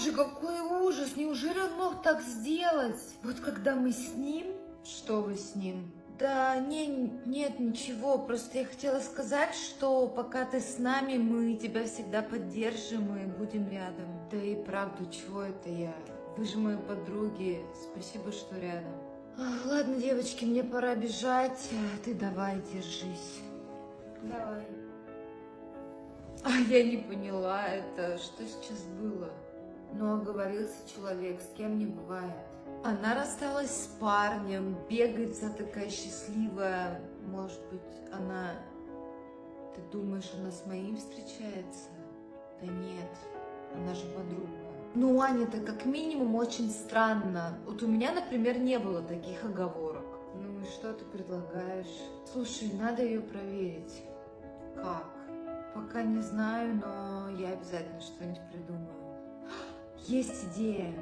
Боже, какой ужас! Неужели он мог так сделать? Вот когда мы с ним... Что вы с ним? Да нет, ничего. Просто я хотела сказать, что пока ты с нами, мы тебя всегда поддержим и будем рядом. Да и правда, чего это я? Вы же мои подруги. Спасибо, что рядом. Ладно, девочки, мне пора бежать. Ты давай, держись. Давай. Я не поняла, это что сейчас было? Но оговорился человек, с кем не бывает. Она рассталась с парнем, бегает вся такая счастливая. Может быть, она... Ты думаешь, она с моим встречается? Да нет, она же подруга. Ну, Аня, это как минимум очень странно. Вот у меня, например, не было таких оговорок. Ну и что ты предлагаешь? Слушай, надо ее проверить. Как? Пока не знаю, но я обязательно что-нибудь придумаю. Есть идея.